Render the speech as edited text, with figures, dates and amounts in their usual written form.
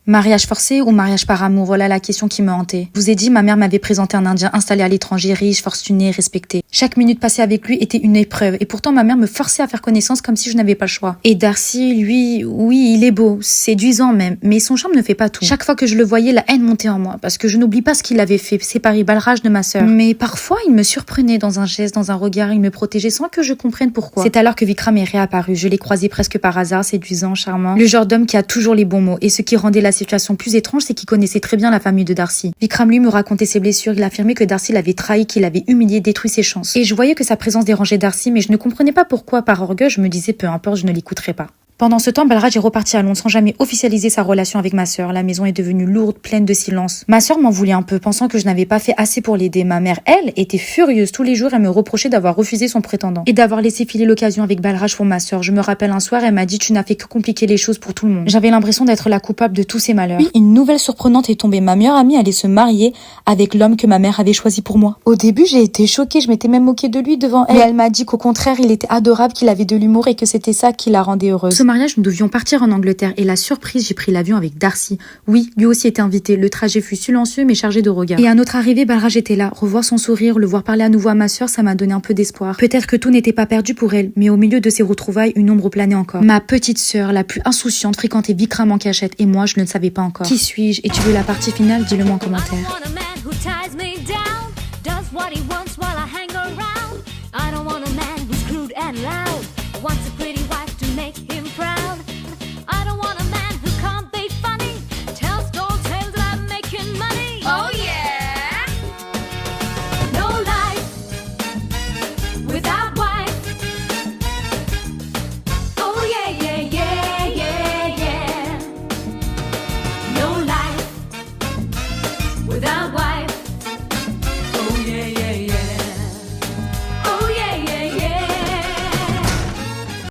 Mariage forcé ou mariage par amour, voilà la question qui me hantait. Je vous ai dit, ma mère m'avait présenté un Indien installé à l'étranger, riche, fortuné, respecté. Chaque minute passée avec lui était une épreuve et pourtant ma mère me forçait à faire connaissance comme si je n'avais pas le choix. Et Darcy, lui, oui, il est beau, séduisant même, mais son charme ne fait pas tout. Chaque fois que je le voyais, la haine montait en moi parce que je n'oublie pas ce qu'il avait fait, séparer Balraj de ma sœur. Mais parfois, il me surprenait dans un geste, dans un regard, il me protégeait sans que je comprenne pourquoi. C'est alors que Vikram est réapparu. Je l'ai croisé presque par hasard, séduisant, charmant. Le genre d'homme qui a toujours les bons mots. Et ce qui rendait la situation plus étrange, c'est qu'il connaissait très bien la famille de Darcy. Vikram lui me racontait ses blessures, il affirmait que Darcy l'avait trahi, qu'il avait humilié, détruit ses chances. Et je voyais que sa présence dérangeait Darcy, mais je ne comprenais pas pourquoi. Par orgueil, je me disais peu importe, je ne l'écouterai pas. Pendant ce temps, Balraj est reparti à Londres sans jamais officialiser sa relation avec ma sœur. La maison est devenue lourde, pleine de silence. Ma sœur m'en voulait un peu, pensant que je n'avais pas fait assez pour l'aider. Ma mère, elle, était furieuse. Tous les jours, elle me reprochait d'avoir refusé son prétendant et d'avoir laissé filer l'occasion avec Balraj pour ma sœur. Je me rappelle un soir, elle m'a dit « Tu n'as fait que compliquer les choses pour tout le monde ». J'avais l'impression d'être la coupable de tous ces malheurs. Puis, une nouvelle surprenante est tombée. Ma meilleure amie allait se marier avec l'homme que ma mère avait choisi pour moi. Au début, j'ai été choquée. Je m'étais même moquée de lui devant elle. Mais elle m'a dit qu'au contraire, il était adorable, qu'il avait de l'humour et que c'était ça qui la rendait heureuse. Ce mariage, nous devions partir en Angleterre et la surprise, j'ai pris l'avion avec Darcy. Oui, lui aussi était invité. Le trajet fut silencieux mais chargé de regards. Et à notre arrivée, Balraj était là. Revoir son sourire, le voir parler à nouveau à ma sœur, ça m'a donné un peu d'espoir. Peut-être que tout n'était pas perdu pour elle, mais au milieu de ces retrouvailles, une ombre planait encore. Ma petite sœur, la plus insouciante, fréquentait Vikram en cachette et moi, je ne le savais pas encore. Qui suis-je? Et tu veux la partie finale? Dis-le moi en commentaire.